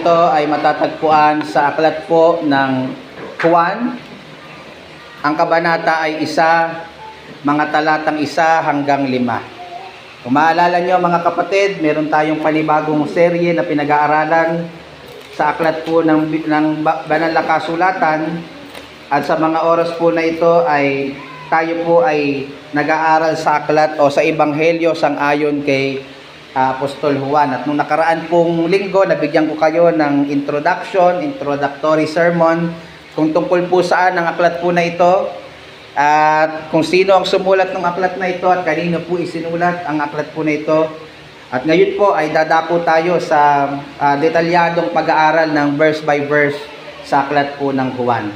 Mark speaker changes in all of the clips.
Speaker 1: ito ay matatagpuan sa aklat po ng Juan. Ang kabanata ay 1, mga talatang 1 hanggang 5. Kung maalala nyo mga kapatid, meron tayong panibagong serye na pinag-aaralan sa aklat po ng banal na kasulatan. At sa mga oras po na ito ay tayo po ay nag-aaral sa aklat o sa Ebanghelyo sang-ayon kay Apostol Juan. At nung nakaraan pong linggo, nabigyan ko kayo ng introductory sermon kung tungkol po saan ang aklat po na ito at kung sino ang sumulat ng aklat na ito at kanino po isinulat ang aklat po na ito. At ngayon po ay dadako tayo sa detalyadong pag-aaral ng verse by verse sa aklat po ng Juan.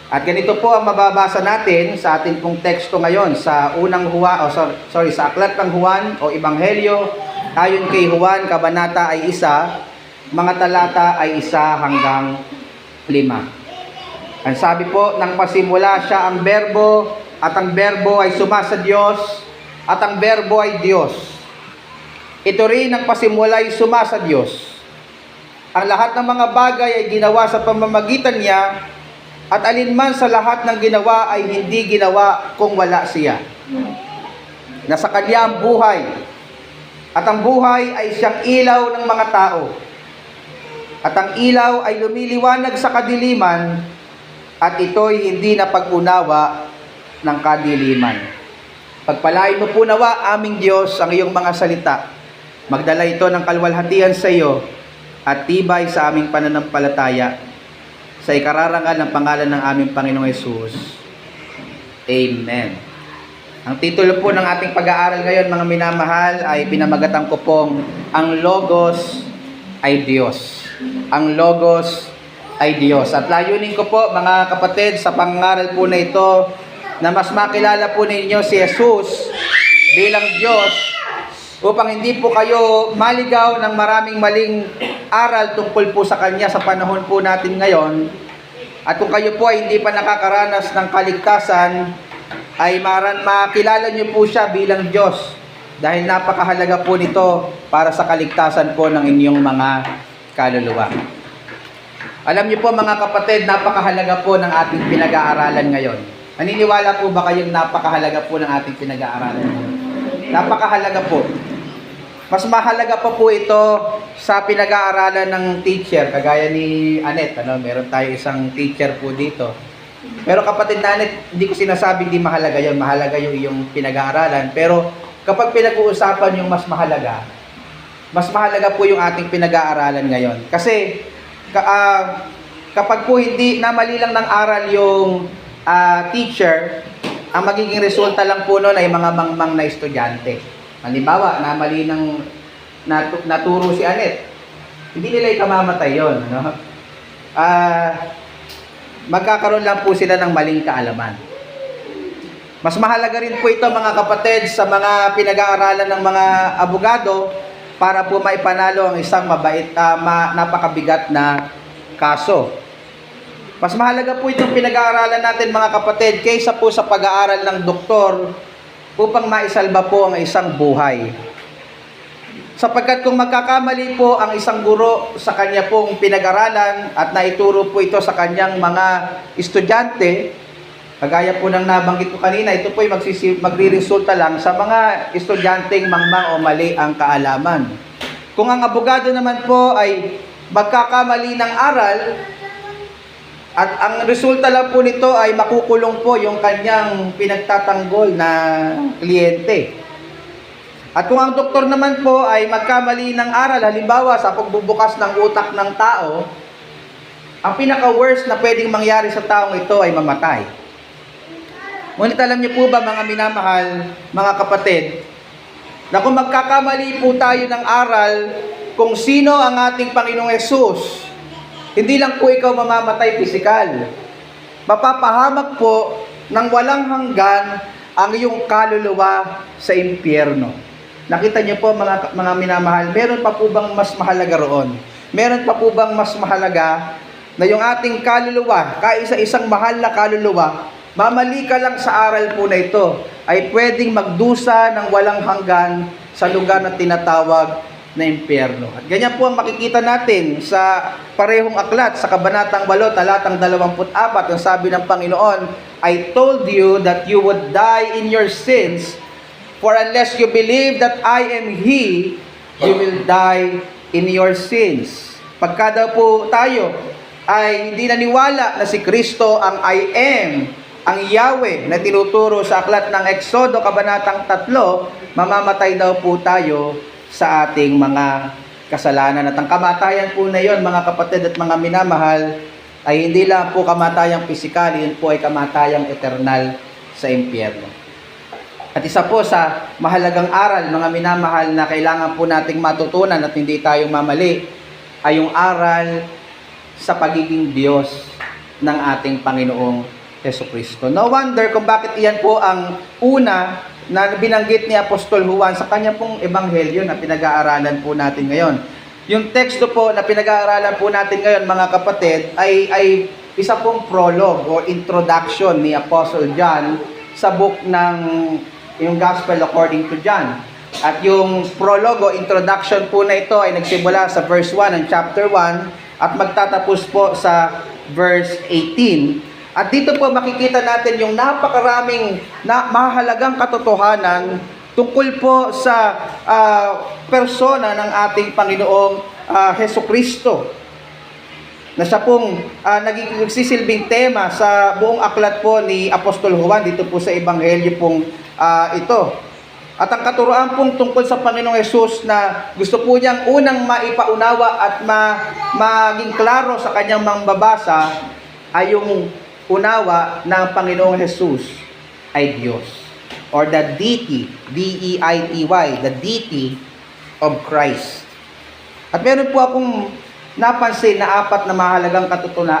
Speaker 1: At ganito po ang mababasa natin sa ating pong teksto ngayon sa sa aklat ng Juan o Ebanghelyo ayon kay Juan, kabanata ay 1, mga talata ay 1 hanggang 5. Ang sabi po, nang pasimula siya ang berbo, at ang berbo ay sumasa Diyos, at ang berbo ay Diyos. Ito rin ang pasimula ay sumasa Diyos. Ang lahat ng mga bagay ay ginawa sa pamamagitan niya, at alinman sa lahat ng ginawa ay hindi ginawa kung wala siya. Nasa kanya ang buhay, at ang buhay ay siyang ilaw ng mga tao. At ang ilaw ay lumiliwanag sa kadiliman, at ito'y hindi na pag-unawa ng kadiliman. Pagpalain mo po nawa, aming Diyos, ang iyong mga salita. Magdala ito ng kalwalhatian sa iyo, at tibay sa aming pananampalataya, sa ikararangal ng pangalan ng aming Panginoong Hesus. Amen. Ang titulo po ng ating pag-aaral ngayon, mga minamahal, ay pinamagatan ko pong Ang Logos ay Diyos. Ang Logos ay Diyos. At layunin ko po, mga kapatid, sa pangaral po na ito, na mas makilala po ninyo si Jesus bilang Diyos, upang hindi po kayo maligaw ng maraming maling aral tungkol po sa Kanya sa panahon po natin ngayon. At kung kayo po ay hindi pa nakakaranas ng kaligtasan, ay makilala niyo po siya bilang Diyos, dahil napakahalaga po nito para sa kaligtasan po ng inyong mga kaluluwa. Alam niyo po mga kapatid, napakahalaga po ng ating pinag-aaralan ngayon. Naniniwala po ba kayong napakahalaga po ng ating pinag-aaralan ngayon? Napakahalaga po. Mas mahalaga pa po ito sa pinag-aaralan ng teacher, kagaya ni Annette. Meron tayo isang teacher po dito. Pero kapatid na Annette, hindi ko sinasabing di mahalaga yun. Mahalaga yung iyong pinag-aaralan. Pero kapag pinag-uusapan yung mas mahalaga po yung ating pinag-aaralan ngayon. Kasi kapag po hindi namali lang ng aral yung teacher, ang magiging resulta lang po nun ay mga mangmang na estudyante. Halimbawa, namali ng naturo si Annette, hindi nila ikamamatay yun. Magkakaroon lang po sila ng maling kaalaman. Mas mahalaga rin po ito mga kapatid sa mga pinag-aaralan ng mga abogado para po maipanalo ang isang napakabigat na kaso. Mas mahalaga po itong pinag-aaralan natin mga kapatid kaysa po sa pag-aaral ng doktor upang maisalba po ang isang buhay. Sapagkat kung magkakamali po ang isang guro sa kanya pong pinag-aralan at naituro po ito sa kanyang mga estudyante, kagaya po ng nabanggit ko kanina, ito po ay magre-resulta lang sa mga estudyanteng mangmang o mali ang kaalaman. Kung ang abogado naman po ay magkakamali ng aral, at ang resulta lang po nito ay makukulong po yung kanyang pinagtatanggol na kliyente. At kung ang doktor naman po ay magkamali ng aral, halimbawa sa pagbubukas ng utak ng tao, ang pinaka-worst na pwedeng mangyari sa taong ito ay mamatay. Ngunit alam niyo po ba mga minamahal, mga kapatid, na kung magkakamali po tayo ng aral kung sino ang ating Panginoong Hesus, hindi lang po ikaw mamamatay pisikal. Mapapahamak po ng walang hanggan ang iyong kaluluwa sa impyerno. Nakita niyo po mga minamahal, meron pa po bang mas mahalaga roon? Meron pa po bang mas mahalaga na yung ating kaluluwa, kaisa-isang mahal na kaluluwa, mamali ka lang sa aral po na ito, ay pwedeng magdusa ng walang hanggan sa lugar na tinatawag na impyerno. At ganyan po ang makikita natin sa parehong aklat, sa Kabanatang 8, talatang 24, ang sabi ng Panginoon, I told you that you would die in your sins, for unless you believe that I am He, you will die in your sins. Pagka daw po tayo ay hindi naniwala na si Kristo ang I am, ang Yahweh na tinuturo sa aklat ng Exodo, Kabanatang 3, mamamatay daw po tayo sa ating mga kasalanan. At ang kamatayan po na yon, mga kapatid at mga minamahal, ay hindi lang po kamatayang pisikal, yun po ay kamatayang eternal sa impyerno. At isa po sa mahalagang aral, mga minamahal, na kailangan po nating matutunan at hindi tayo mamali, ay yung aral sa pagiging Diyos ng ating Panginoong Jesucristo. No wonder kung bakit iyan po ang una na binanggit ni Apostol Juan sa kanya pong ebanghelyo na pinag-aaralan po natin ngayon. Yung teksto po na pinag-aaralan po natin ngayon, mga kapatid, ay isa pong prologue o introduction ni Apostle John sa book ng yung Gospel according to John. At yung prologue o introduction po na ito ay nagsimula sa verse 1 ng chapter 1 at magtatapos po sa verse 18. At dito po makikita natin yung napakaraming mahalagang katotohanan tungkol po sa persona ng ating Panginoong Jesucristo, na siya pong nagsisilbing tema sa buong aklat po ni Apostol Juan dito po sa ebanghelyo pong ito. At ang katuroan pong tungkol sa Panginoong Hesus na gusto po niyang unang maipaunawa at maging klaro sa kanyang mangbabasa ay yung unawa na ang Panginoong Hesus ay Diyos, or the deity, D-E-I-T-Y, the deity of Christ. At meron po akong napansin na 4 na mahalagang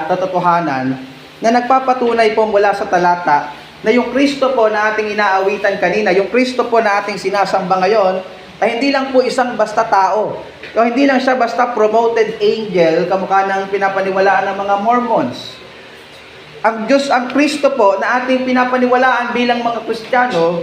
Speaker 1: katotohanan na nagpapatunay po mula sa talata na yung Kristo po na ating inaawitan kanina, yung Kristo po na ating sinasamba ngayon, ay hindi lang po isang basta tao. O hindi lang siya basta promoted angel, kamukha ng pinapaniwalaan ng mga Mormons. Ang Diyos, ang Kristo po na ating pinapaniwalaan bilang mga Kristiyano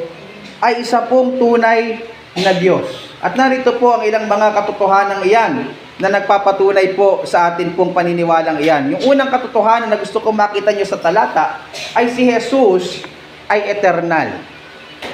Speaker 1: ay isa pong tunay na Diyos. At narito po ang ilang mga katotohanan iyan na nagpapatunay po sa atin pong paniniwalang iyan. Yung unang katotohanan na gusto kong makita nyo sa talata ay si Jesus ay eternal.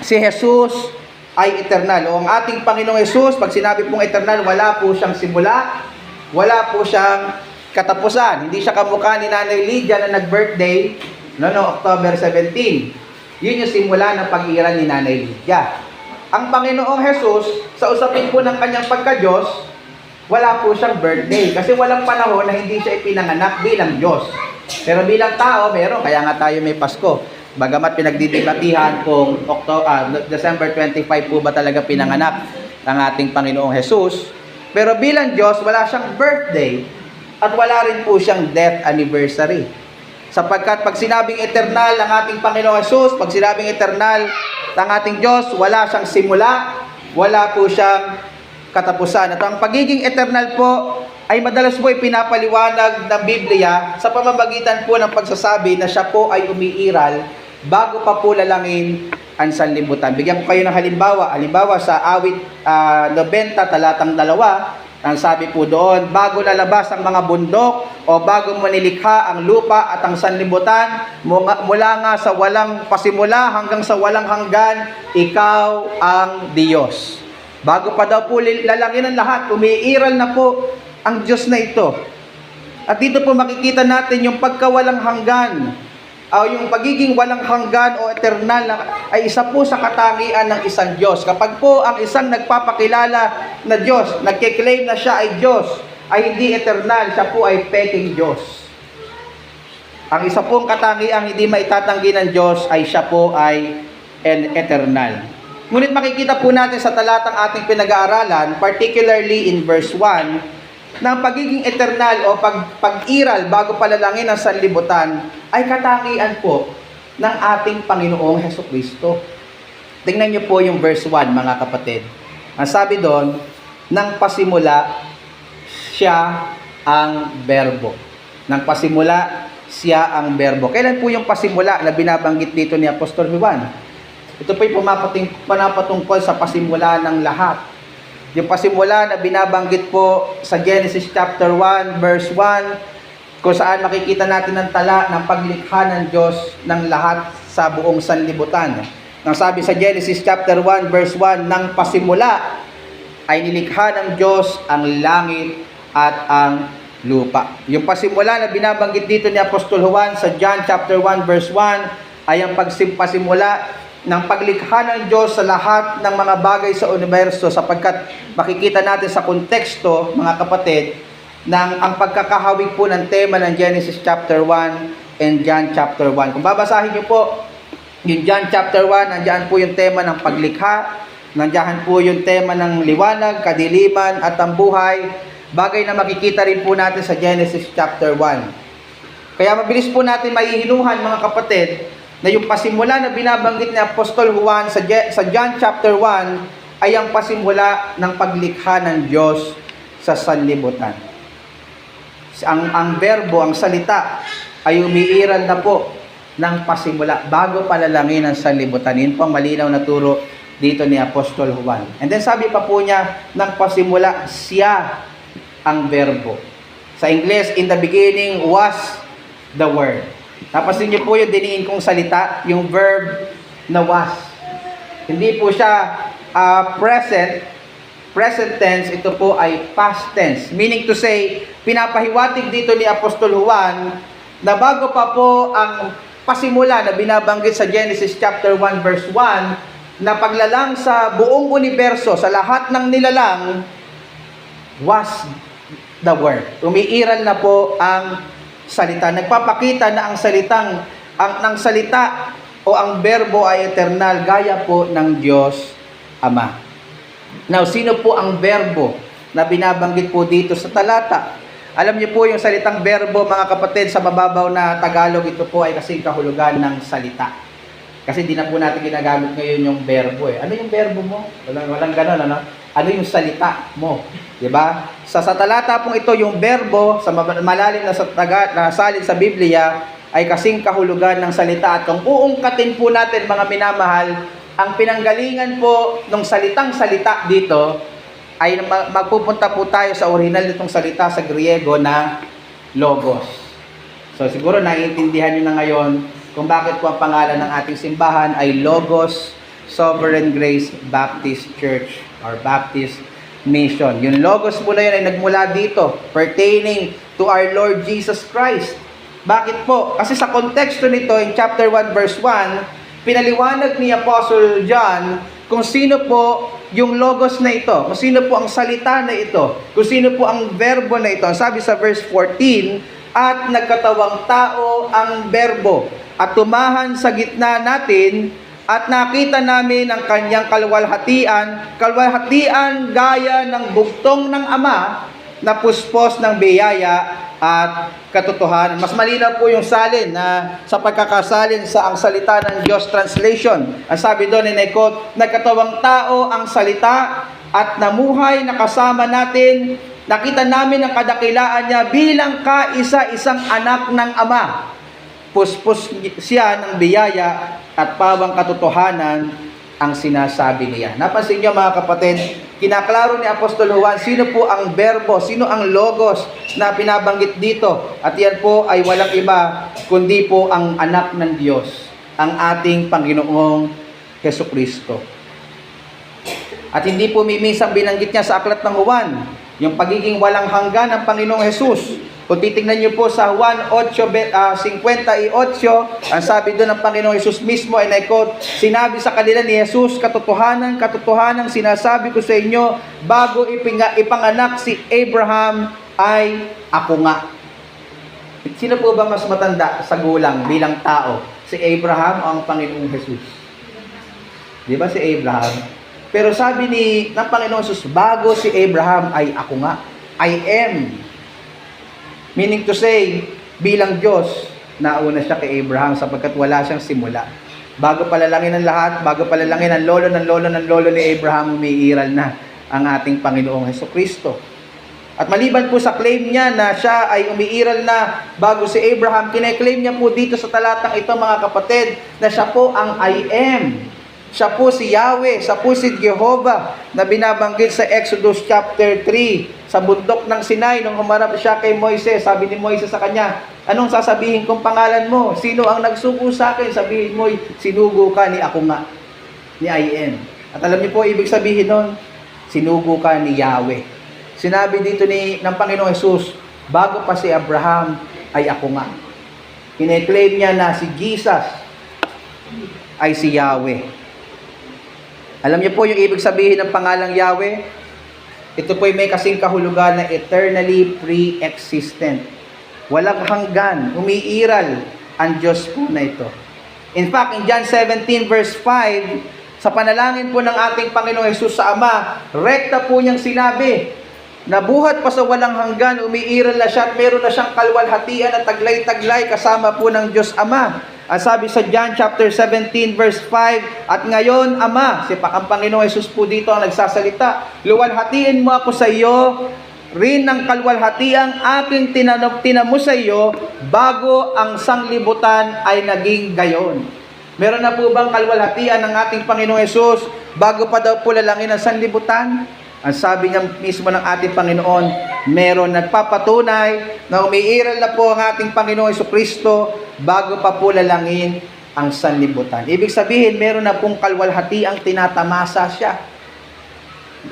Speaker 1: Si Jesus ay eternal. O ang ating Panginoong Jesus, pag sinabi pong eternal, wala po siyang simula, wala po siyang katapusan. Hindi siya kamukha ni Nanay Lydia na nag-birthday October 17. Yun yung simula ng pag-iral ni Nanay Lydia. Ang Panginoong Jesus, sa usapin po ng kanyang pagka-Diyos, wala po siyang birthday. Kasi walang panahon na hindi siya ipinanganak bilang Diyos. Pero bilang tao, meron. Kaya nga tayo may Pasko. Bagamat pinagdidibatihan kung December 25 po ba talaga pinanganak ng ating Panginoong Jesus. Pero bilang Diyos, wala siyang birthday. At wala rin po siyang death anniversary. Sapagkat pag sinabing eternal ang ating Panginoong Jesus, pag sinabing eternal ang ating Diyos, wala siyang simula, wala po siyang katapusan. At ang pagiging eternal po ay madalas po ipinapaliwanag ng Biblia sa pamamagitan po ng pagsasabi na siya po ay umiiral bago pa po lalangin ang sanlibutan. Bigyan ko kayo ng halimbawa. Halimbawa sa awit 90 talatang 2, ang sabi po doon, bago lalabas ang mga bundok o bago manilikha ang lupa at ang sanlibutan, mula nga sa walang pasimula hanggang sa walang hanggan, ikaw ang Diyos. Bago pa daw po lalangin ang lahat, umiiral na po ang Diyos na ito. At dito po makikita natin yung pagkawalang hanggan, yung pagiging walang hanggan o eternal ay isa po sa katangian ng isang Diyos. Kapag po ang isang nagpapakilala na Diyos, nagkiklaim na siya ay Diyos, ay hindi eternal, siya po ay peking Diyos. Ang isa pong katangiang hindi maitatanggi ng Diyos ay siya po ay eternal. Ngunit makikita po natin sa talatang ating pinag-aaralan, particularly in verse 1, na ang pagiging eternal o pag-iral bago palalangin ang sanlibutan ay katangian po ng ating Panginoong Jesucristo. Tingnan niyo po yung verse 1, mga kapatid. Ang sabi doon, nang pasimula, siya ang berbo. Nang pasimula, siya ang berbo. Kailan po yung pasimula na binabanggit dito ni Apostol Juan? Ito po yung pinapatungkol sa pasimula ng lahat. Yung pasimula na binabanggit po sa Genesis chapter 1 verse 1, kung saan makikita natin ang tala ng paglikha ng Diyos ng lahat sa buong sanlibutan. Nang sabi sa Genesis chapter 1 verse 1, nang pasimula ay nilikha ng Diyos ang langit at ang lupa. Yung pasimula na binabanggit dito ni Apostol Juan sa John chapter 1 verse 1 ay ang pasimula ng paglikha ng Diyos sa lahat ng mga bagay sa universo, sapagkat makikita natin sa konteksto, mga kapatid, ng ang pagkakahawig po ng tema ng Genesis chapter 1 and John chapter 1. Kung babasahin niyo po yung John chapter 1, nandiyan po yung tema ng paglikha, nandiyan po yung tema ng liwanag, kadiliman at ang buhay, bagay na makikita rin po natin sa Genesis chapter 1. Kaya mabilis po natin maihinuhan, mga kapatid, na yung pasimula na binabanggit ni Apostol Juan sa John chapter 1 ay ang pasimula ng paglikha ng Diyos sa sanlibutan. Ang verbo, ang salita, ay umiiral na po ng pasimula bago palalangin ang sanlibutan. Yun po ang malinaw na turo dito ni Apostol Juan. And then sabi pa po niya, ng pasimula, siya ang verbo. Sa Ingles, in the beginning was the Word. Napansin niyo po yung diniin kong salita, yung verb na was. Hindi po siya present tense, ito po ay past tense. Meaning to say, pinapahiwatig dito ni Apostol Juan na bago pa po ang pasimula na binabanggit sa Genesis chapter 1 verse 1, na paglalang sa buong universo, sa lahat ng nilalang, was the Word. Umiiral na po ang salita. Nagpapakita na ang salita o ang verbo ay eternal, gaya po ng Diyos Ama. Now, sino po ang verbo na binabanggit po dito sa talata? Alam niyo po yung salitang verbo, mga kapatid, sa mababaw na Tagalog, ito po ay kasing kahulugan ng salita. Kasi di na po natin ginagamit ngayon yung verbo eh. Ano yung verbo mo? Walang ganon, ano? Ano yung salita mo? Diba? Sa talata pong ito, yung verbo, sa malalim na salin sa Biblia, ay kasing kahulugan ng salita. At kung uungkatin po natin, mga minamahal, ang pinanggalingan po ng salitang salita dito, ay magpupunta po tayo sa original nitong salita sa Griego na logos. So siguro naiintindihan nyo na ngayon kung bakit po ang pangalan ng ating simbahan ay Logos Sovereign Grace Baptist Church or Baptist Mission. Yung Logos po na yun ay nagmula dito, pertaining to our Lord Jesus Christ. Bakit po? Kasi sa konteksto nito, in chapter 1 verse 1, pinaliwanag ni Apostle John kung sino po yung Logos na ito, kung sino po ang salita na ito, kung sino po ang verbo na ito. Ang sabi sa verse 14, at nagkatawang tao ang verbo at tumahan sa gitna natin at nakita namin ang kanyang kalwalhatian gaya ng bugtong ng Ama na puspos ng biyaya at katotohanan. Mas malinaw po yung salin na sa pagkakasalin sa ang salita ng Diyos translation. Ang sabi doon, and I quote, nagkatawang tao ang salita at namuhay na kasama natin. Nakita namin ang kadakilaan niya bilang kaisa-isang anak ng Ama. Puspos siya ng biyaya at pawang katotohanan ang sinasabi niya. Napansin niyo, mga kapatid, kinaklaro ni Apostol Juan sino po ang verbo, sino ang logos na pinabanggit dito. At yan po ay walang iba kundi po ang anak ng Diyos, ang ating Panginoong Jesucristo. At hindi po mimisang binanggit niya sa aklat ng Juan yung pagiging walang hanggan ng Panginoong Jesus. Kung titingnan niyo po sa Juan 8:58, ang sabi doon ng Panginoong Jesus mismo, and I quote, sinabi sa kanila ni Jesus, katotohanan, katotohanan, sinasabi ko sa inyo, bago ipanganak si Abraham, ay ako nga. Sino po ba mas matanda sa gulang bilang tao? Si Abraham o ang Panginoong Jesus? Di ba si Abraham? Pero sabi ng Panginoong Jesus, bago si Abraham, ay ako nga. I am. Meaning to say, bilang Diyos, nauna siya kay Abraham sapagkat wala siyang simula. Bago palalangin ang lahat, bago palalangin ang lolo ni Abraham, umiiral na ang ating Panginoong Jesucristo. At maliban po sa claim niya na siya ay umiiral na bago si Abraham, kine-claim niya po dito sa talatang ito, mga kapatid, na siya po ang I am. Siya po si Yahweh, siya po si Jehovah na binabanggit sa Exodus chapter 3 sa bundok ng Sinai nung humarap siya kay Moises. Sabi ni Moises sa kanya, anong sasabihin kong pangalan mo? Sino ang nagsugo sa akin? Sabihin mo, sinugo ka ni ako nga, ni I am. At alam niyo po, ibig sabihin nun, sinugo ka ni Yahweh. Sinabi dito ng Panginoong Jesus, bago pa si Abraham, ay ako nga. Kine-claim niya na si Jesus ay si Yahweh. Alam niyo po yung ibig sabihin ng pangalang Yahweh? Ito po ay may kasing kahulugan na eternally pre-existent. Walang hanggan, umiiral ang Diyos po na ito. In fact, in John 17 verse 5, sa panalangin po ng ating Panginoong Hesus sa Ama, rekta po niyang sinabi, nabuhat pa sa walang hanggan, umiiral na siya at meron na siyang kalwalhatian at taglay-taglay kasama po ng Diyos Ama. At sabi sa John chapter 17 verse 5, at ngayon, Ama, ang Panginoong Hesus po dito ang nagsasalita, luwalhatiin mo ako sa iyo, rin ng kalwalhatiang aking tinamo sa iyo, bago ang sanglibutan ay naging gayon. Meron na po bang kalwalhatian ng ating Panginoong Hesus bago pa daw po lalangin ang sanlibutan? Ang sabi niya mismo ng ating Panginoon, meron nagpapatunay na umiiral na po ang ating Panginoong Jesucristo bago pa po lalangin ang sanlibutan. Ibig sabihin, meron na pong kalwalhatiang tinatamasa siya.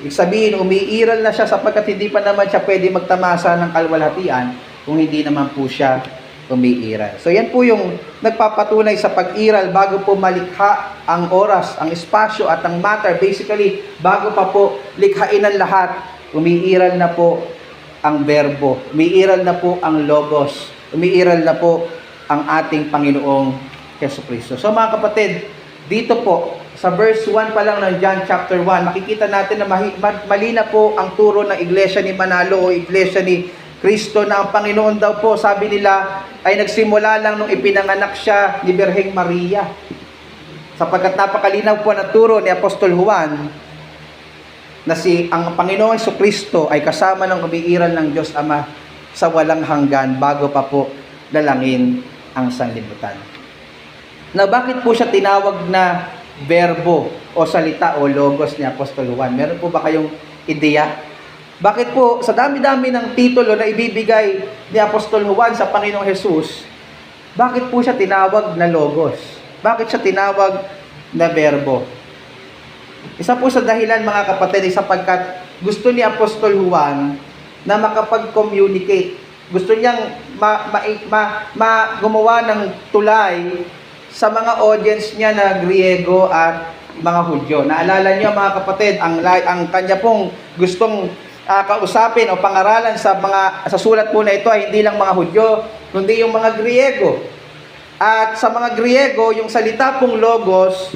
Speaker 1: Ibig sabihin, umiiral na siya sapagkat hindi pa naman siya pwede magtamasa ng kalwalhatian kung hindi naman po siya umiiral. So yan po yung nagpapatunay sa pag-iral bago po malikha ang oras, ang espasyo at ang matter. Basically, bago pa po likhain ang lahat, umiiral na po ang verbo, umiiral na po ang logos, umiiral na po ang ating Panginoong Jesucristo. So mga kapatid, dito po, sa verse 1 pa lang ng John chapter 1, makikita natin na mali na po ang turo ng iglesia ni Manalo o iglesia ni Kristo na ang Panginoon daw po, sabi nila, ay nagsimula lang nung ipinanganak siya ni Birheng Maria. Sapagkat napakalinaw po na turo ni Apostol Juan na ang Panginoong Jesucristo ay kasama ng umiiral ng Diyos Ama sa walang hanggan bago pa po lalangin ang sanlibutan. Na bakit po siya tinawag na verbo o salita o logos ni Apostol Juan? Meron po ba kayong ideya? Bakit po, sa dami-dami ng titulo na ibibigay ni Apostol Juan sa Panginoong Jesus, bakit po siya tinawag na logos? Bakit siya tinawag na verbo? Isa po sa dahilan, mga kapatid, sapagkat gusto ni Apostol Juan na makapag-communicate. Gusto niyang gumawa ng tulay sa mga audience niya na Griego at mga Hudyo. Naalala niyo, mga kapatid, ang kanya pong gustong kausapin o pangaralan sa sulat po na ito ay hindi lang mga Hudyo, kundi yung mga Griego. At sa mga Griego, yung salita pong logos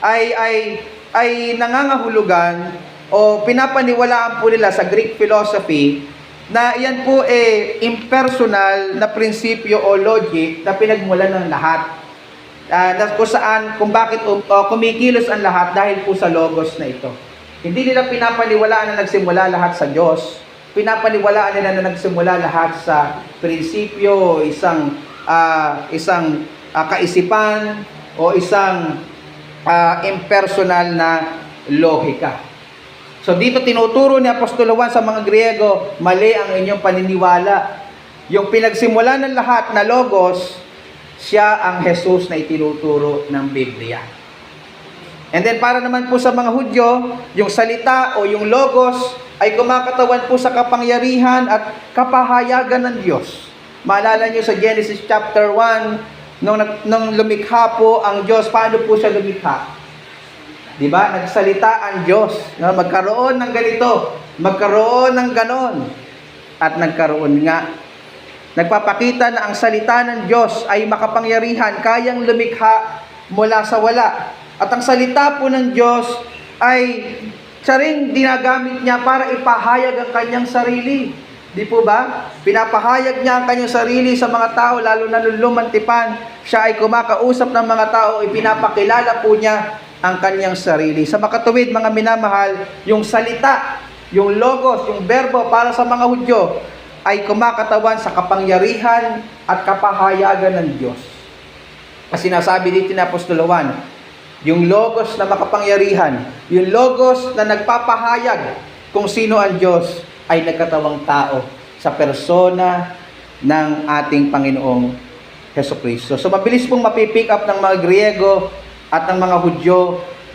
Speaker 1: ay nangangahulugan o pinapaniwalaan po nila sa Greek philosophy na yan po impersonal na prinsipyo o logic na pinagmulan ng lahat. Kung bakit kumikilos ang lahat dahil po sa logos na ito. Hindi nila pinapaniwalaan na nagsimula lahat sa Diyos. Pinapaniwalaan nila na nagsimula lahat sa prinsipyo, isang kaisipan o isang impersonal na lohika. So dito tinuturo ni Apostol Juan sa mga Griego, mali ang inyong paniniwala. Yung pinagsimula ng lahat na logos, siya ang Jesus na itinuturo ng Biblia. And then para naman po sa mga Hudyo, yung salita o yung logos ay kumakatawan po sa kapangyarihan at kapahayagan ng Diyos. Maalala nyo sa Genesis chapter 1, nung lumikha po ang Diyos, paano po siya lumikha? Diba? Nagsalita ang Diyos na magkaroon ng ganito, magkaroon ng ganon, at nagkaroon nga. Nagpapakita na ang salita ng Diyos ay makapangyarihan, kayang lumikha mula sa wala. At ang salita po ng Diyos ay siya rin dinagamit niya para ipahayag ang kanyang sarili. Di po ba? Pinapahayag niya ang kanyang sarili sa mga tao, lalo na nung lumantipan. Siya ay kumakausap ng mga tao, ipinapakilala po niya ang kanyang sarili. Sa makatuwid, mga minamahal, yung salita, yung logos, yung verbo para sa mga Hudyo ay kumakatawan sa kapangyarihan at kapahayagan ng Diyos. Kasi sinasabi dito ni Apostol Juan, Yung Logos na makapangyarihan, yung Logos na nagpapahayag kung sino ang Diyos, ay nagkatawang tao sa persona ng ating Panginoong Hesukristo. So mabilis pong mapipick up ng mga Griego at ng mga Hudyo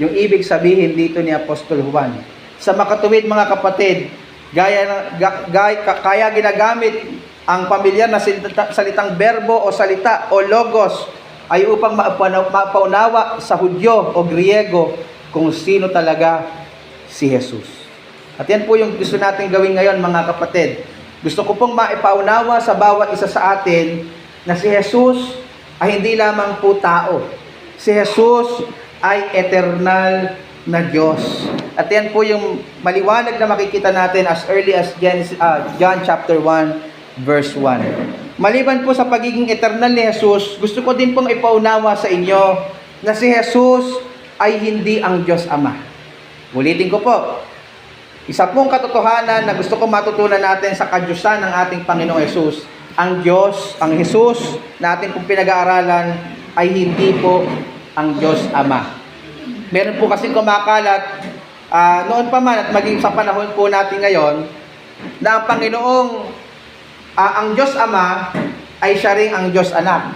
Speaker 1: yung ibig sabihin dito ni Apostol Juan. Sa makatuwid mga kapatid, kaya ginagamit ang pamilyar na salitang berbo o salita o logos ay upang mapaunawa sa Hudyo o Griego kung sino talaga si Jesus. At yan po yung gusto natin gawin ngayon mga kapatid. Gusto ko pong maipaunawa sa bawat isa sa atin na si Jesus ay hindi lamang po tao. Si Jesus ay eternal na Diyos. At yan po yung maliwanag na makikita natin as early as John chapter 1 verse 1. Maliban po sa pagiging eternal ni Jesus, gusto ko din pong ipaunawa sa inyo na si Jesus ay hindi ang Diyos Ama. Ulitin ko po. Isa pong katotohanan na gusto ko matutunan natin sa kadyusan ng ating Panginoong Jesus. Ang Diyos, ang Jesus na ating pong pinag-aaralan ay hindi po ang Diyos Ama. Meron po kasi kumakalat noon pa man at maging sa panahon po natin ngayon na ang Panginoong ang Diyos Ama ay siya ring ang Diyos Anak.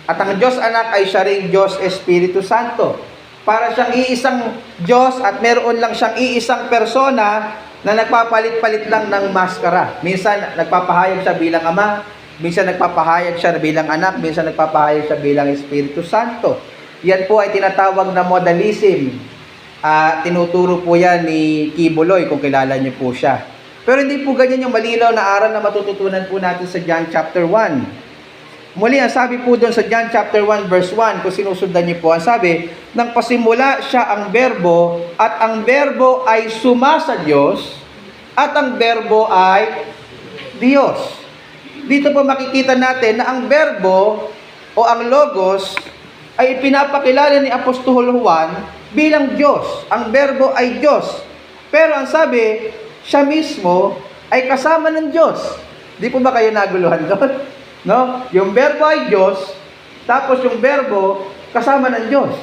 Speaker 1: At ang Diyos Anak ay siya ring Diyos Espiritu Santo. Para siyang iisang Diyos at meron lang siyang iisang persona na nagpapalit-palit lang ng maskara. Minsan nagpapahayag siya bilang Ama, minsan nagpapahayag siya bilang Anak, minsan nagpapahayag siya bilang Espiritu Santo. Yan po ay tinatawag na modalism. Tinuturo po yan ni Kibuloy kung kilala niyo po siya. Pero hindi po ganyan yung malinaw na aral na matututunan po natin sa John chapter 1. Muli, ang sabi po doon sa John chapter 1 verse 1, kung sinusundan niyo po, ang sabi, nang pasimula siya ang berbo, at ang berbo ay suma sa Diyos, at ang berbo ay Diyos. Dito po makikita natin na ang berbo o ang logos ay pinapakilala ni Apostol Juan bilang Diyos. Ang berbo ay Diyos. Pero ang sabi, siya mismo ay kasama ng Diyos. Di po ba kayo naguluhan doon? No? Yung berbo ay Diyos, tapos yung berbo kasama ng Diyos.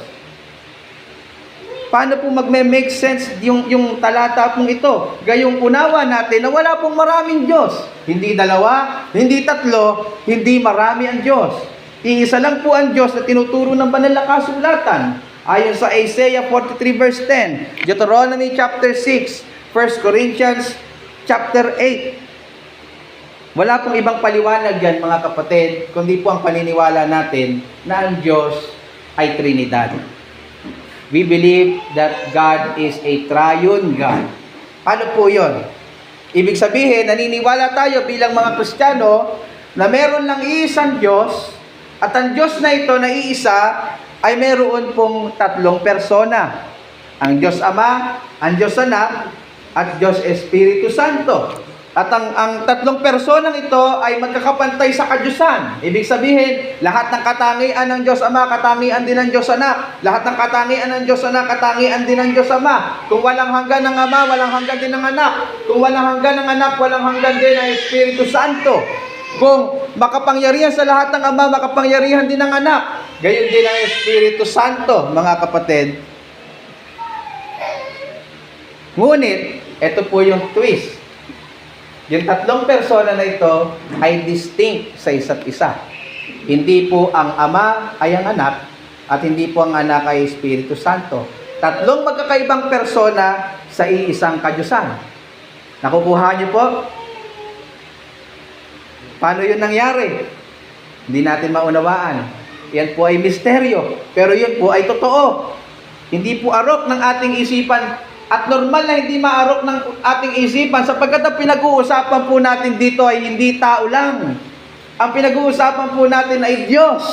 Speaker 1: Paano po magme-make sense yung talata pong ito? Gayong unawa natin na wala pong maraming Diyos. Hindi dalawa, hindi tatlo, hindi marami ang Diyos. Iisa lang po ang Diyos na tinuturo ng banal na kasulatan. Ayon sa Isaiah 43 verse 10, Deuteronomy chapter 6, 1 Corinthians chapter 8. Wala pong ibang paliwanag yan mga kapatid, kundi po ang paniniwala natin na ang Diyos ay Trinidad. We believe that God is a triune God. Paano po yun? Ibig sabihin, naniniwala tayo bilang mga Kristiyano na meron lang iisang Diyos at ang Diyos na ito na iisa ay meron pong tatlong persona. Ang Diyos Ama, ang Diyos Anak, at Diyos Espiritu Santo. At ang tatlong personang ito ay magkakapantay sa kadyusan. Ibig sabihin, lahat ng katangian ng Diyos Ama, katangian din ng Diyos Anak. Lahat ng katangian ng Diyos Anak, katangian din ng Diyos Ama. Kung walang hanggan ng Ama, walang hanggan din ng Anak. Kung walang hanggan ng Anak, walang hanggan din ng Espiritu Santo. Kung makapangyarihan sa lahat ng Ama, makapangyarihan din ng Anak. Gayon din ang Espiritu Santo, mga kapatid. Ngunit, ito po yung twist. Yung tatlong persona na ito ay distinct sa isa't isa. Hindi po ang Ama ay ang Anak at hindi po ang Anak ay Espiritu Santo. Tatlong magkakaibang persona sa iisang kadyusan. Nakukuha niyo po? Paano yun nangyari? Hindi natin maunawaan. Yan po ay misteryo. Pero yun po ay totoo. Hindi po arok ng ating isipan. At normal na hindi maarok ng ating isipan sapagkat ang pinag-uusapan po natin dito ay hindi tao lang. Ang pinag-uusapan po natin ay Diyos.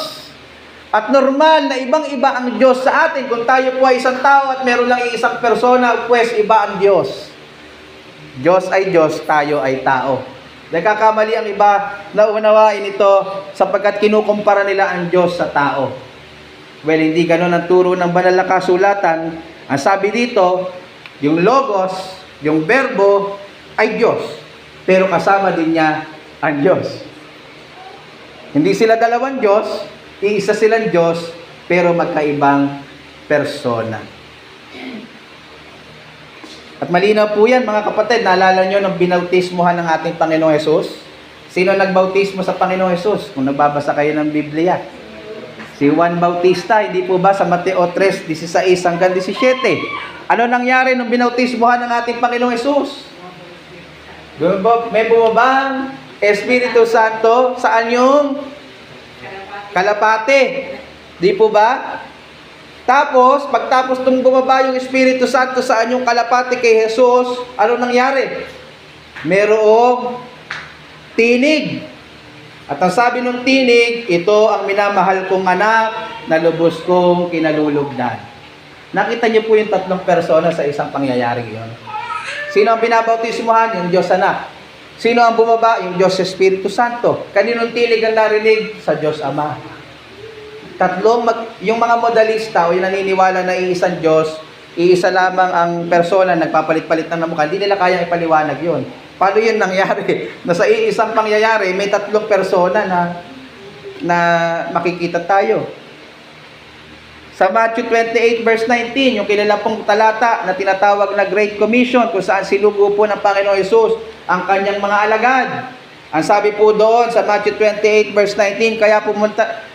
Speaker 1: At normal na ibang-iba ang Diyos sa atin. Kung tayo po ay isang tao at meron lang isang persona, pues iba ang Diyos. Diyos ay Diyos, tayo ay tao. Nagkakamali ang iba na unawain ito sapagkat kinukumpara nila ang Diyos sa tao. Well, hindi ganun ang turo ng banal na kasulatan. Ang sabi dito, yung logos, yung berbo, ay Diyos. Pero kasama din niya ang Diyos. Hindi sila dalawang Diyos, iisa silang Diyos, pero magkaibang persona. At malinaw po yan mga kapatid, naalala nyo nung binautismuhan ng ating Panginoong Hesus? Sino nagbautismo sa Panginoong Hesus? Kung nagbabasa kayo ng Biblia. Si Juan Bautista, hindi po ba sa Mateo 3:16 hanggang 17? Ano nangyari nung binautismuhan ng ating Panginoong Hesus? May bumabang Espiritu Santo, saan yung kalapate? Di po ba? Tapos, pagtapos nung bumaba yung Espiritu Santo saan yung kalapate kay Jesus, ano nangyari? Merong tinig. At ang sabi ng tinig, ito ang minamahal kong anak na lubos kong kinalulugdan. Nakita niyo po yung tatlong persona sa isang pangyayari yun. Sino ang binabautismuhan? Yung Diyos Anak. Sino ang bumaba? Yung Diyos Espiritu Santo. Kaninong tinig ang narinig? Sa Diyos Ama. Yung mga modalista o yung naniniwala na iisang Diyos, iisa lamang ang persona, nagpapalit-palit ng mukha, hindi nila kayang ipaliwanag yun. Paano yun nangyari? Na sa iisang pangyayari, may tatlong persona na makikita tayo. Sa Matthew 28 verse 19, yung kilala pong talata na tinatawag na Great Commission, kung saan sinugo po ng Panginoong Hesus ang kanyang mga alagad. Ang sabi po doon sa Matthew 28 verse 19, kaya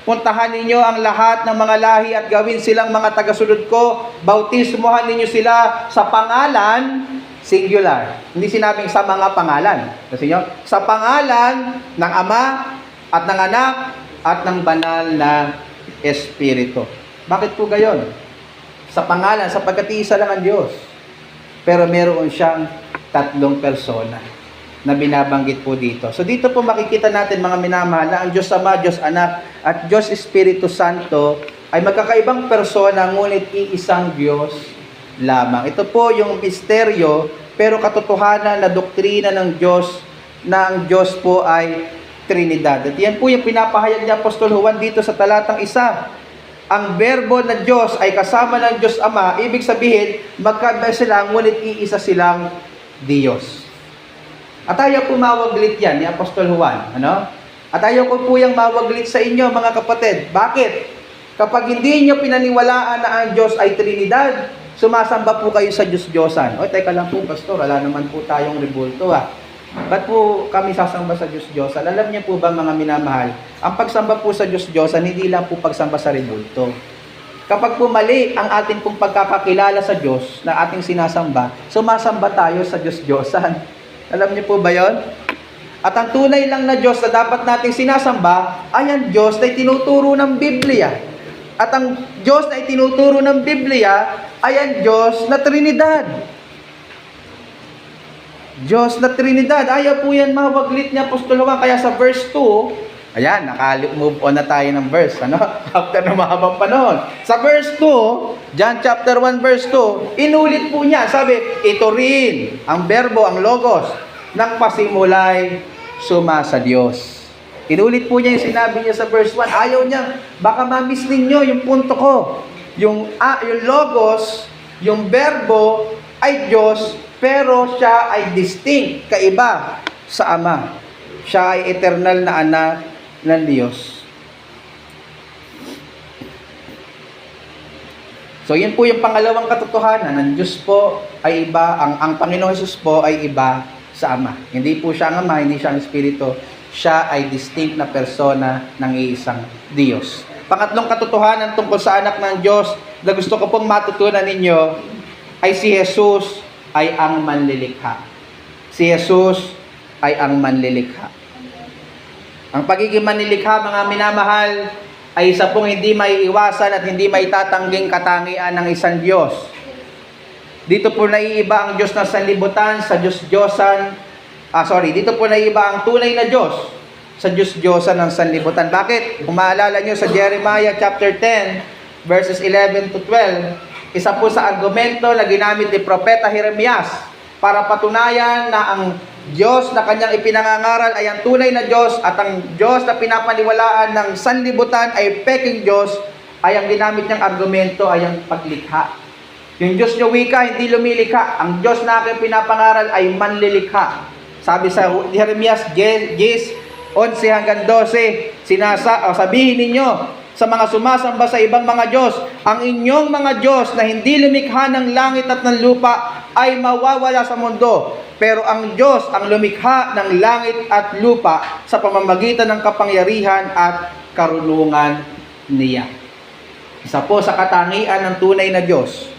Speaker 1: puntahan ninyo ang lahat ng mga lahi at gawin silang mga tagasunod ko, bautismuhan ninyo sila sa pangalan, singular. Hindi sinabing sa mga pangalan. Kasi nyo, sa pangalan ng Ama at ng Anak at ng banal na Espiritu. Bakit po gayon? Sa pangalan, sapagkat iisa lang ang Diyos. Pero meron siyang tatlong persona na binabanggit po dito. So dito po makikita natin mga minamahal na ang Diyos Ama, Diyos Anak at Diyos Espiritu Santo ay magkakaibang persona ngunit iisang Diyos lamang. Ito po yung misteryo pero katotohanan na doktrina ng Diyos na ang Diyos po ay Trinidad. At yan po yung pinapahayag ni Apostol Juan dito sa talatang 1. Ang berbo na Diyos ay kasama ng Diyos Ama, ibig sabihin, magkaiba sila, ngunit iisa silang Diyos. At ayaw po mawaglit yan ni Apostol Juan. Ano? At ayaw ko po yung mawaglit sa inyo, mga kapatid. Bakit? Kapag hindi nyo pinaniwalaan na ang Diyos ay Trinidad, sumasamba po kayo sa Diyos-Diyosan. O, teka lang po, Pastor, wala naman po tayong rebulto, Ba't po kami sasamba sa Diyos-Diyosan? Alam niyo po ba mga minamahal, ang pagsamba po sa Diyos-Diyosan, hindi lang po pagsamba sa rebulto. Kapag po mali ang ating pong pagkakakilala sa Diyos na ating sinasamba, sumasamba tayo sa Diyos-Diyosan. Alam niyo po ba yon? At ang tunay lang na Diyos na dapat nating sinasamba ay ang Diyos na itinuturo ng Biblia. At ang Diyos na itinuturo ng Biblia ay ang Diyos na Trinidad. Diyos na Trinidad. Ayaw po yan mawaglit niya Apostol Juan. Kaya sa verse 2, ayan, move on na tayo ng verse. Ano? After na mahabang panahon. Sa verse 2, John chapter 1 verse 2, inulit po niya. Sabi, ito rin ang berbo, ang logos, nang pasimulay sumasa Diyos. Inulit po niya yung sinabi niya sa verse 1. Ayaw niya, baka ma-miss ninyo yung punto ko. Yung logos, yung berbo ay Diyos, pero siya ay distinct, kaiba sa Ama. Siya ay eternal na anak ng Diyos. So, yan po yung pangalawang katotohanan. Ang Diyos po ay iba, ang Panginoong Hesus po ay iba sa Ama. Hindi po siya ang Ama, hindi siya ang Espiritu. Siya ay distinct na persona ng iisang Diyos. Pangatlong katotohanan tungkol sa anak ng Diyos na gusto ko pong matutunan ninyo ay si Jesus ay ang manlilikha. Si Jesus ay ang manlilikha. Ang pagiging manlilikha, mga minamahal, ay isa pong hindi maiiwasan at hindi maitatangging katangian ng isang Diyos. Dito po naiiba ang Diyos ng sanlibutan sa Diyos-Diyosan. Dito po naiiba ang tunay na Diyos sa Diyos-Diyosan ng sanlibutan. Bakit? Kung maalala nyo sa Jeremiah chapter 10, verses 11 to 12, isa po sa argumento na ginamit ni Propeta Jeremias para patunayan na ang Diyos na kanyang ipinangangaral ay ang tunay na Diyos at ang Diyos na pinapaniwalaan ng sanlibutan ay peking Diyos, ay ang ginamit niyang argumento ay ang paglikha. Yung Diyos niyo wika, hindi lumilikha. Ang Diyos na aking pinapangaral ay manlilikha. Sabi sa Jeremias 10:11 hanggang 12, sabihin ninyo sa mga sumasamba sa ibang mga Diyos. Ang inyong mga Diyos na hindi lumikha ng langit at ng lupa ay mawawala sa mundo. Pero ang Diyos ang lumikha ng langit at lupa sa pamamagitan ng kapangyarihan at karunungan niya. Isa po sa katangian ng tunay na Diyos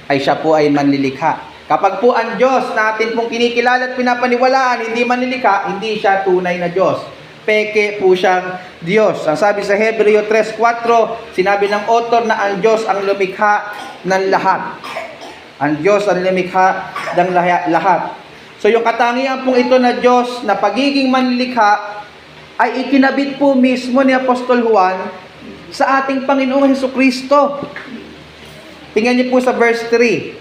Speaker 1: ay siya po ay manlilikha. Kapag po ang Diyos natin pong kinikilala at pinapaniwalaan, hindi manlilikha, hindi siya tunay na Diyos. Peke po siyang Diyos. Ang sabi sa Hebreo 3:4, sinabi ng author na ang Diyos ang lumikha ng lahat. Ang Diyos ang lumikha ng lahat. So yung katangian pong ito na Diyos na pagiging manlilikha ay ikinabit po mismo ni Apostol Juan sa ating Panginoong Hesukristo. Tingnan niyo po sa verse 3.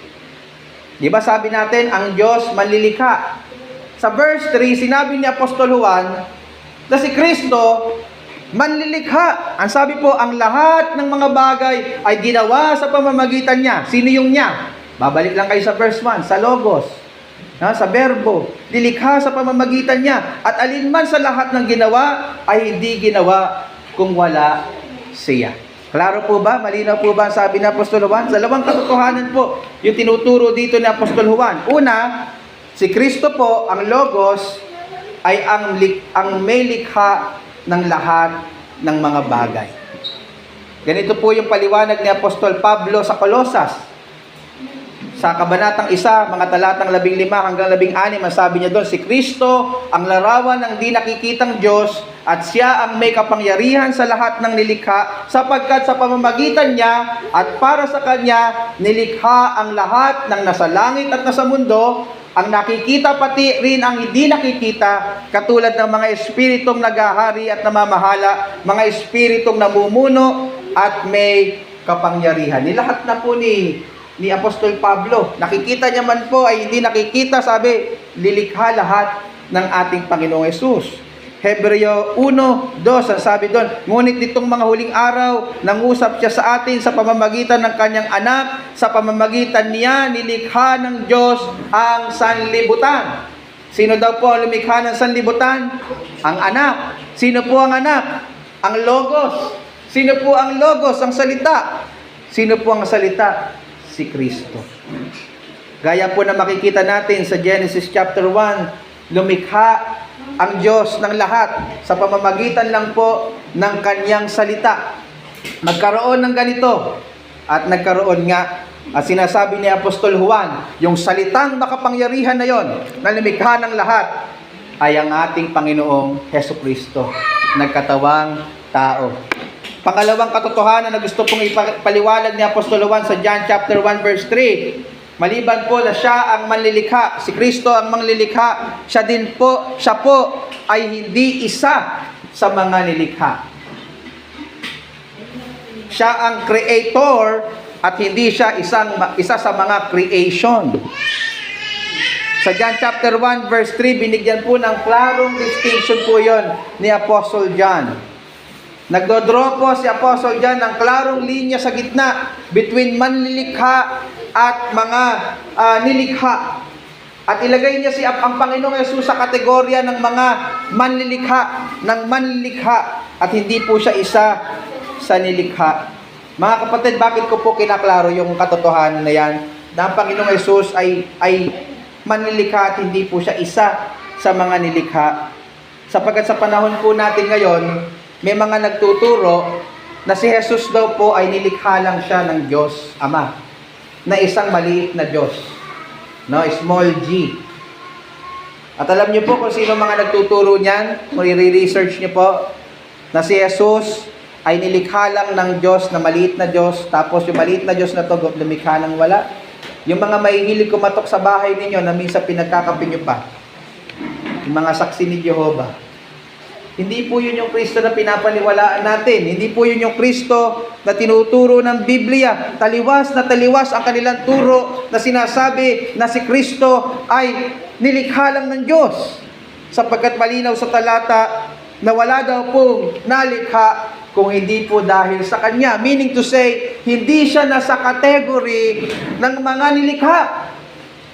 Speaker 1: Di ba sabi natin, ang Diyos manlilikha. Sa verse 3, sinabi ni Apostol Juan na si Kristo manlilikha. Ang sabi po, ang lahat ng mga bagay ay ginawa sa pamamagitan niya. Sino yung niya? Babalik lang kayo sa verse 1, sa Logos, sa verbo. Lilikha sa pamamagitan niya. At alinman sa lahat ng ginawa ay hindi ginawa kung wala siya. Klaro po ba? Malinaw po ba ang sabi ni Apostol Juan? Dalawang katotohanan po yung tinuturo dito ni Apostol Juan. Una, si Kristo po, ang Logos, ay ang may likha ng lahat ng mga bagay. Ganito po yung paliwanag ni Apostol Pablo sa Colosas. Sa kabanatang 1, mga talatang 15 hanggang 16, ang sabi niya doon, si Kristo ang larawan ng di nakikitang Diyos at siya ang may kapangyarihan sa lahat ng nilikha sapagkat sa pamamagitan niya at para sa kanya nilikha ang lahat ng nasa langit at nasa mundo, ang nakikita pati rin ang hindi nakikita, katulad ng mga espiritong naghahari at namamahala, mga espiritong namumuno at may kapangyarihan. Nilahat na po ni Apostol Pablo. Nakikita niya man po ay hindi nakikita, sabi, lilikha lahat ng ating Panginoong Hesus. Hebreo 1:2, ang sabi doon, ngunit nitong mga huling araw, nangusap siya sa atin sa pamamagitan ng kanyang anak, sa pamamagitan niya, nilikha ng Diyos ang sanlibutan. Sino daw po ang lumikha ng sanlibutan? Ang anak. Sino po ang anak? Ang Logos. Sino po ang Logos? Ang salita. Sino po ang salita? Si Kristo. Gaya po na makikita natin sa Genesis chapter 1, lumikha ang Diyos ng lahat sa pamamagitan lang po ng kanyang salita. Nagkaroon ng ganito at nagkaroon nga at sinasabi ni Apostol Juan, yung salitang makapangyarihan na yon na lumikha ng lahat ay ang ating Panginoong Hesukristo, nagkatawang tao. Pangalawang katotohanan na gusto pong ipaliwanag ni Apostol Juan sa John chapter 1 verse 3, maliban po na siya ang manlilikha, si Kristo ang manlilikha, siya po ay hindi isa sa mga nilikha. Siya ang creator at hindi siya isa sa mga creation. Sa John chapter 1 verse 3, binigyan po ng klarong distinction po yon ni Apostle John. Nagdodraw po si Apostle John ng klarong linya sa gitna between manlilikha at mga nilikha. At ilagay niya ang Panginoong Yesus sa kategorya ng mga manlilikha at hindi po siya isa sa nilikha. Mga kapatid, bakit ko po kinaklaro yung katotohanan na yan? Na ang Panginoong Yesus ay manlilikha at hindi po siya isa sa mga nilikha. Sapagkat sa panahon po natin ngayon, may mga nagtuturo na si Jesus daw po ay nilikha lang siya ng Diyos Ama, na isang maliit na Diyos, no, small g. At alam niyo po kung sino mga nagtuturo niyan, kung i-research niyo po, na si Jesus ay nilikha lang ng Diyos na maliit na Diyos, tapos yung maliit na Diyos na to lumikha ng wala. Yung mga mahihilig kumatok sa bahay ninyo na minsan pinagkakapi niyo pa, yung mga saksi ni Jehovah, hindi po yun yung Kristo na pinapaniwalaan natin. Hindi po yun yung Kristo na tinuturo ng Biblia. Taliwas na taliwas ang kanilang turo na sinasabi na si Kristo ay nilikha lang ng Diyos. Sapagkat malinaw sa talata na wala daw pong nalikha kung hindi po dahil sa Kanya. Meaning to say, hindi siya nasa kategory ng mga nilikha.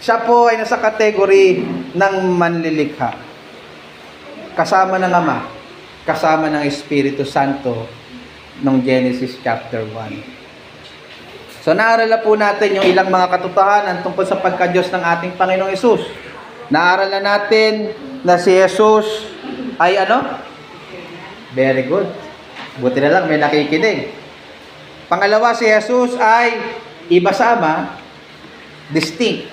Speaker 1: Siya po ay nasa kategory ng manlilikha. Kasama ng Ama, kasama ng Espiritu Santo, ng Genesis chapter 1. So naaralan po natin yung ilang mga katotohanan tungkol sa pagka-Diyos ng ating Panginoong Hesus. Naaralan natin na si Hesus ay ano? Very good. Buti na lang may nakikinig. Pangalawa, si Hesus ay iba sa Ama, distinct.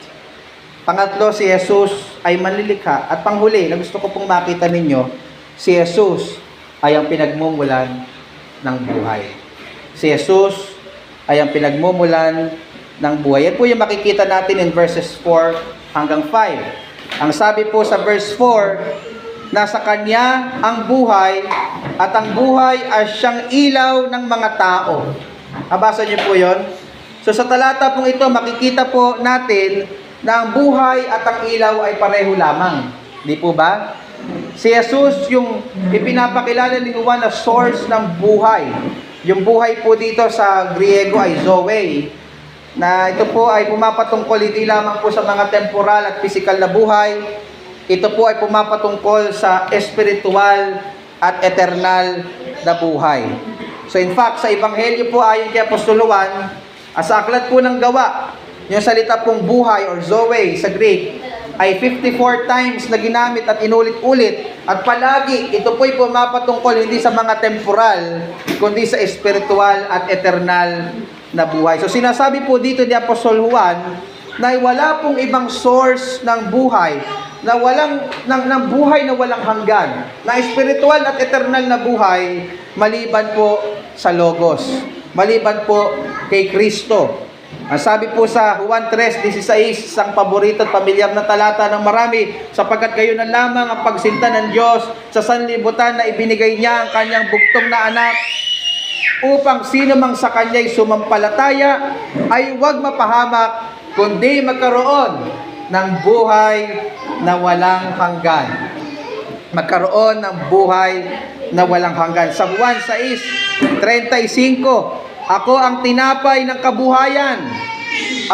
Speaker 1: Pangatlo, si Hesus ay manlilikha. At panghuli, na gusto ko pong makita ninyo, si Hesus ay ang pinagmumulan ng buhay. Si Hesus ay ang pinagmumulan ng buhay. Yan po yung makikita natin in verses 4 hanggang 5. Ang sabi po sa verse 4, nasa Kanya ang buhay, at ang buhay ay siyang ilaw ng mga tao. Nabasa niyo po yon? So sa talata pong ito, makikita po natin na ang buhay at ang ilaw ay pareho lamang. Di po ba? Si Jesus yung ipinapakilala ni Juan na source ng buhay. Yung buhay po dito sa Griego ay Zoe, na ito po ay pumapatungkol hindi lamang po sa mga temporal at physical na buhay. Ito po ay pumapatungkol sa espiritual at eternal na buhay. So in fact, sa Ebanghelyo po ayon kay Apostol Juan, sa aklat po ng Gawa, yung salita pong buhay or Zoe sa Greek ay 54 times na ginamit at inulit-ulit, at palagi ito po'y pumapatungkol hindi sa mga temporal kundi sa espiritual at eternal na buhay. So sinasabi po dito ni Apostol Juan na wala pong ibang source ng buhay, na ng buhay na walang hanggan, na espiritual at eternal na buhay maliban po sa Logos, maliban po kay Kristo. Ang sabi po sa Juan 3:16, isang paborito at pamilyar na talata ng marami, sapagkat gayon na lamang ang pagsinta ng Diyos sa sanlibutan na ibinigay niya ang kanyang bugtong na anak, upang sino mang sa kanya'y sumampalataya ay huwag mapahamak, kundi magkaroon ng buhay na walang hanggan. Magkaroon ng buhay na walang hanggan. Sa Juan 6:35, ako ang tinapay ng kabuhayan.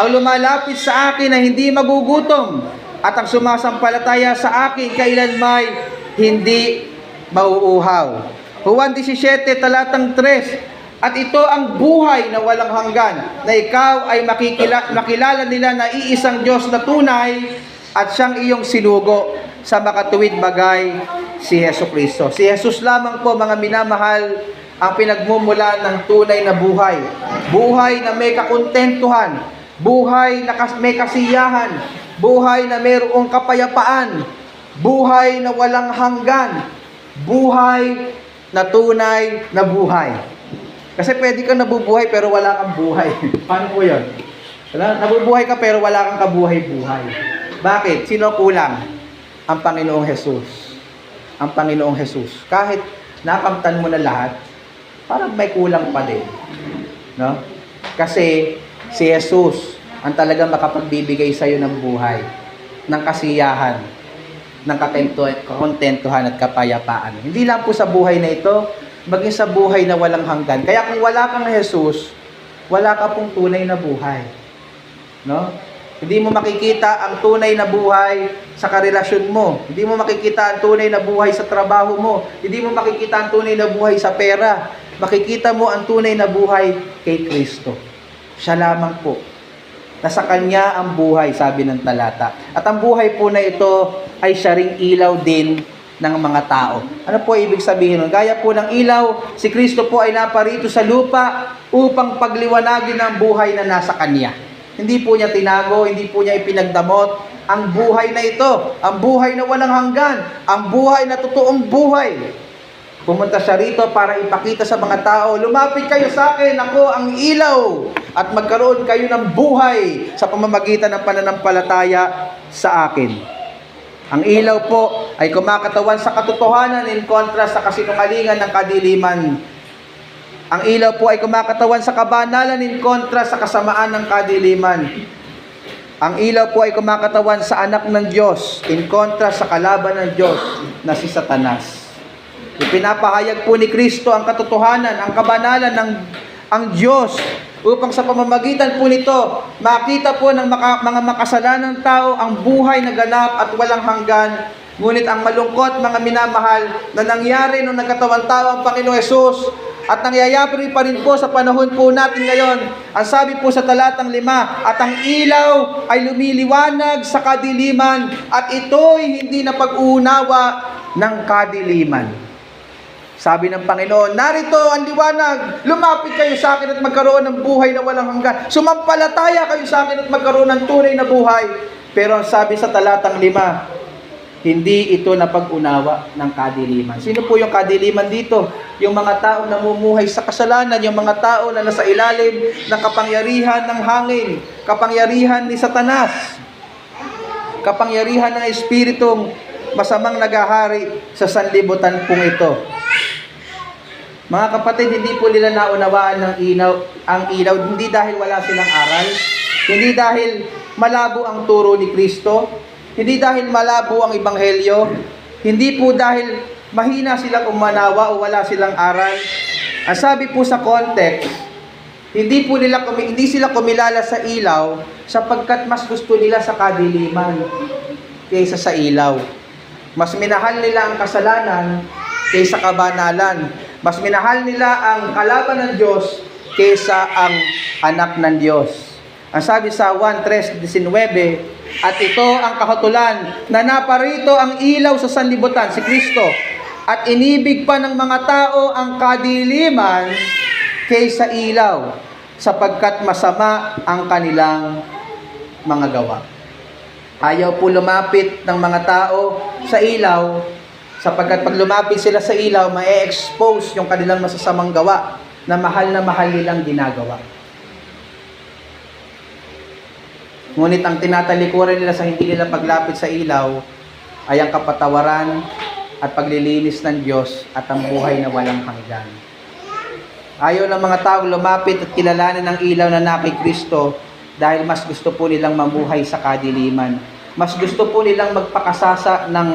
Speaker 1: Ang lumalapit sa akin ay hindi magugutom, at ang sumasampalataya sa akin kailanmay hindi mauuhaw. Juan 17, talatang 3, at ito ang buhay na walang hanggan, na ikaw ay makilala nila na iisang Diyos na tunay, at siyang iyong sinugo sa makatuwid bagay, si Jesucristo. Si Jesus lamang po, mga minamahal, ang pinagmumulan ng tunay na buhay. Buhay na may kakontentuhan, buhay na may kasiyahan, buhay na mayroong kapayapaan, buhay na walang hanggan, buhay na tunay na buhay. Kasi pwede kang nabubuhay pero wala kang buhay. Paano po yun? Nabubuhay ka pero wala kang kabuhay-buhay. Bakit? Sino kulang? Ang Panginoong Jesus. Ang Panginoong Jesus. Kahit nakamtan mo na lahat, parang may kulang pa din. No? Kasi si Jesus ang talagang makapagbibigay sa iyo ng buhay, ng kasiyahan, ng kakontentuhan at kapayapaan. Hindi lang po sa buhay na ito, maging sa buhay na walang hanggan. Kaya kung wala kang Jesus, wala ka pong tunay na buhay. No? Hindi mo makikita ang tunay na buhay sa karelasyon mo. Hindi mo makikita ang tunay na buhay sa trabaho mo. Hindi mo makikita ang tunay na buhay sa pera. Makikita mo ang tunay na buhay kay Kristo. Siya lamang po. Nasa Kanya ang buhay, sabi ng talata. At ang buhay po na ito ay siya ring ilaw din ng mga tao. Ano po ibig sabihin nun? Gaya po ng ilaw, si Kristo po ay naparito sa lupa upang pagliwanagin ang buhay na nasa Kanya. Hindi po niya tinago, hindi po niya ipinagdamot ang buhay na ito, ang buhay na walang hanggan, ang buhay na totoong buhay. Pumunta siya rito para ipakita sa mga tao, lumapit kayo sa akin, ako ang ilaw, at magkaroon kayo ng buhay sa pamamagitan ng pananampalataya sa akin. Ang ilaw po ay kumakatawan sa katotohanan in kontra sa kasinungalingan ng kadiliman. Ang ilaw po ay kumakatawan sa kabanalan in kontra sa kasamaan ng kadiliman. Ang ilaw po ay kumakatawan sa anak ng Diyos in kontra sa kalaban ng Diyos na si Satanas. Ipinapahayag po ni Kristo ang katotohanan, ang kabanalan ng ang Diyos, upang sa pamamagitan po nito makita po ng mga makasalanang tao ang buhay na ganap at walang hanggan. Ngunit ang malungkot, mga minamahal, na nangyari nung nagkatawan tao ang Panginoong Hesus, At nangyayari pa rin po sa panahon po natin ngayon. Ang sabi po sa talatang 5, at ang ilaw ay lumiliwanag sa kadiliman, at ito'y hindi na pag-uunawa ng kadiliman. Sabi ng Panginoon, narito ang liwanag, lumapit kayo sa akin at magkaroon ng buhay na walang hanggan. Sumampalataya kayo sa akin at magkaroon ng tunay na buhay. Pero ang sabi sa talatang 5, hindi ito napag-unawa ng kadiliman. Sino po yung kadiliman dito? Yung mga tao na namumuhay sa kasalanan, yung mga tao na nasa ilalim ng kapangyarihan ng hangin, kapangyarihan ni Satanas, kapangyarihan ng espiritong masamang nagahari sa sanlibutan pong ito. Mga kapatid, hindi po nila naunawaan ang ilaw, hindi dahil wala silang aral, hindi dahil malabo ang turo ni Kristo, hindi dahil malabo ang ebanghelyo, hindi po dahil mahina silang umanawa o wala silang aral. Ang sabi po sa context, hindi sila kumilala sa ilaw sapagkat mas gusto nila sa kadiliman kaysa sa ilaw. Mas minahal nila ang kasalanan kaysa kabanalan. Mas minahal nila ang kalaban ng Diyos kaysa ang anak ng Diyos. Ang sabi sa 1:19, at ito ang kahatulan na naparito ang ilaw sa sanlibutan, si Kristo, at inibig pa ng mga tao ang kadiliman kaysa ilaw, sapagkat masama ang kanilang mga gawa. Ayaw po lumapit ng mga tao sa ilaw, sapagkat pag lumapit sila sa ilaw, ma-expose yung kanilang masasamang gawa na mahal nilang ginagawa. Ngunit ang tinatalikuran nila sa hindi nila paglapit sa ilaw ay ang kapatawaran at paglilinis ng Diyos at ang buhay na walang hanggan. Ayaw ng mga tao lumapit at kilalanin ang ilaw na naki Kristo dahil mas gusto po nilang mamuhay sa kadiliman. Mas gusto po nilang magpakasasa ng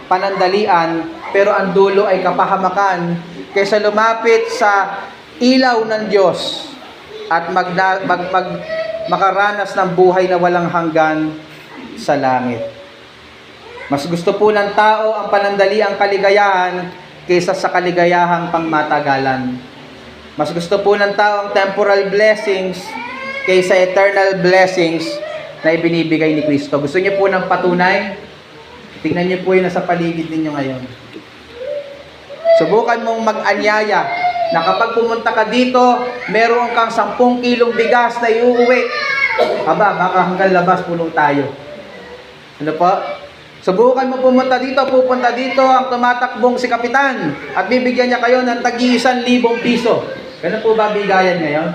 Speaker 1: panandalian pero ang dulo ay kapahamakan kaysa lumapit sa ilaw ng Diyos at makaranas ng buhay na walang hanggan sa langit. Mas gusto po ng tao ang panandaliang kaligayahan kaysa sa kaligayahang pangmatagalan. Mas gusto po ng tao ang temporal blessings kaysa eternal blessings na ibinibigay ni Kristo. Gusto niyo po ng patunay? Tingnan niyo po yung nasa paligid ninyo ngayon. Subukan mong mag-anyaya na kapag pumunta ka dito, meron kang 10 kilong bigas na iuuwi. Aba, baka hanggang labas puno tayo. Ano po? Subukan mo pupunta dito ang tumatakbong si Kapitan at bibigyan niya kayo ng tag-1,000 piso. Ganun po ba bigayan ngayon?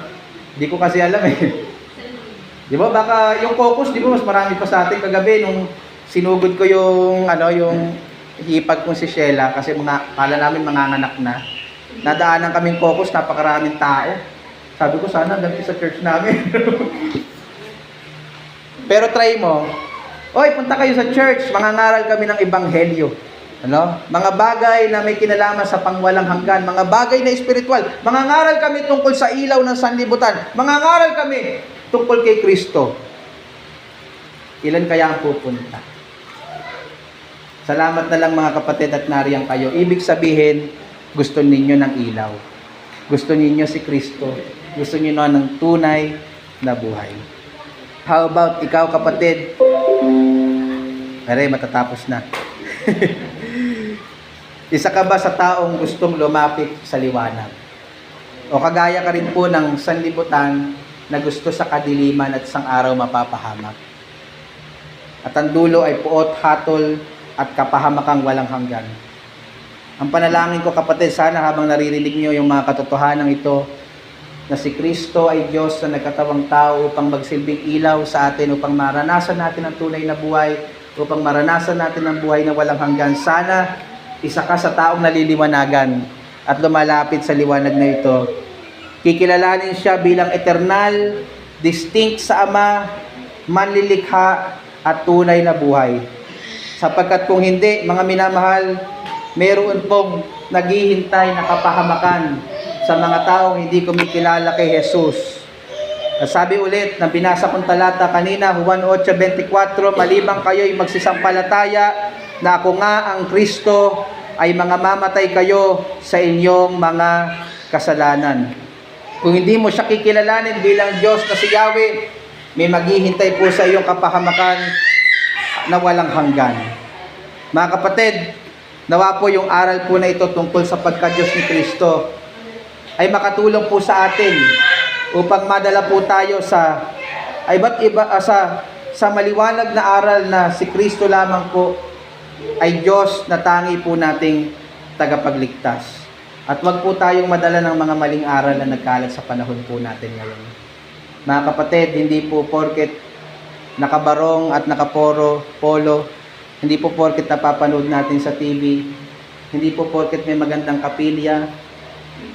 Speaker 1: Hindi ko kasi alam eh. Di ba? Baka yung caucus, di ba mas marami pa sa atin kagabi nung sinugod ko yung hipag kong si Sheila kasi kala namin manganganak na. Nadaanan kaming caucus, napakaraming tao. Sabi ko, sana ganito sa church namin. Pero try mo, oy, punta kayo sa church, mangangaral kami ng ebanghelyo. Mga bagay na may kinalaman sa pangwalang hanggan, mga bagay na espiritual. Mangangaral kami tungkol sa ilaw ng sanlibutan. Mangangaral kami tungkol kay Kristo. Ilan kaya ang pupunta? Salamat na lang mga kapatid at nariyan kayo. Ibig sabihin, gusto ninyo ng ilaw. Gusto ninyo si Kristo. Gusto niyo ng tunay na buhay. How about ikaw kapatid? Aray, matatapos na. Isa ka ba sa taong gustong lumapit sa liwanag? O kagaya ka rin po ng sanlibutan na gusto sa kadiliman at isang araw mapapahamak? At ang dulo ay puot, hatol at kapahamakang walang hanggan. Ang panalangin ko kapatid, sana habang naririnig niyo yung mga katotohanan ito, na si Kristo ay Diyos na nagkatawang tao upang magsilbing ilaw sa atin, upang maranasan natin ang tunay na buhay, upang maranasan natin ang buhay na walang hanggan. Sana isa ka sa taong naliliwanagan at lumalapit sa liwanag na ito. Kikilalanin siya bilang eternal, distinct sa Ama, manlilikha at tunay na buhay. Sapagkat kung hindi, mga minamahal, meron pong naghihintay na kapahamakan sa mga taong hindi kumikilala kay Jesus. Sabi ulit ng binasa kong talata kanina, Juan 8:24, malibang kayo'y magsisampalataya na ako nga ang Kristo, ay mga mamatay kayo sa inyong mga kasalanan. Kung hindi mo siya kikilalanin bilang Diyos na si Yahweh, may maghihintay po sa iyong kapahamakan na walang hanggan. Mga kapatid, nawa po yung aral po na ito tungkol sa pagka-Diyos ni Kristo ay makatulong po sa atin upang madala po tayo sa sa maliwanag na aral na si Kristo lamang po ay Diyos na tangi po nating tagapagligtas. At wag po tayong madala ng mga maling aral na nagkalat sa panahon po natin ngayon. Mga kapatid, hindi po porket nakabarong at nakapolo, hindi po porket napapanood natin sa TV, hindi po porket may magandang kapilya,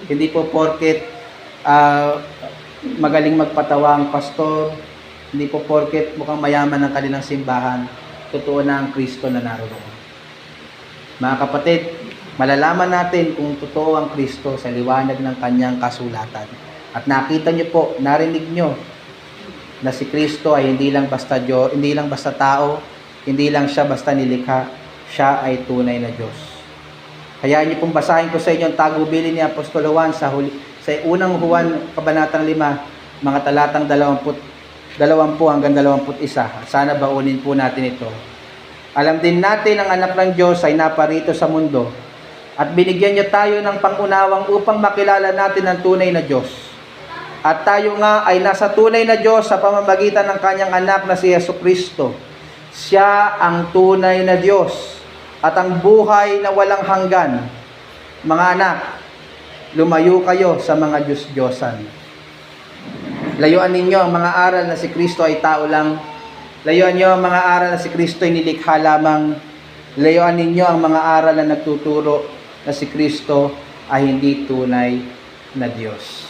Speaker 1: hindi po porket magaling magpatawa ang pastor, hindi po porket mukhang mayaman ang kanilang simbahan, totoo na ang Kristo na naroon. Mga kapatid, malalaman natin kung totoo ang Kristo sa liwanag ng kanyang kasulatan. At nakita niyo po, narinig niyo na si Kristo ay hindi lang basta Diyos, hindi lang basta tao, hindi lang siya basta nilikha, siya ay tunay na Diyos. Kaya niyo pong basahin ko sa inyo ang tagubilin ni Apostol Juan sa unang Juan kabanatang 5, mga talatang 20 hanggang 21. Sana baunin po natin ito. Alam din natin ang anak ng Diyos ay naparito sa mundo at binigyan niya tayo ng pangunawang upang makilala natin ang tunay na Diyos. At tayo nga ay nasa tunay na Diyos sa pamamagitan ng kanyang anak na si Jesucristo. Siya ang tunay na Diyos at ang buhay na walang hanggan. Mga anak, lumayo kayo sa mga Diyos-Diyosan. Layuan ninyo ang mga aral na si Kristo ay tao lang. Layuan niyo ang mga aral na si Kristo ay nilikha lamang. Layuan ninyo ang mga aral na nagtuturo na si Kristo ay hindi tunay na Diyos.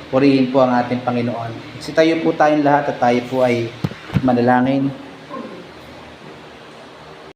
Speaker 1: Purihin po ang ating Panginoon. Tayo po tayong lahat at tayo po ay manalangin.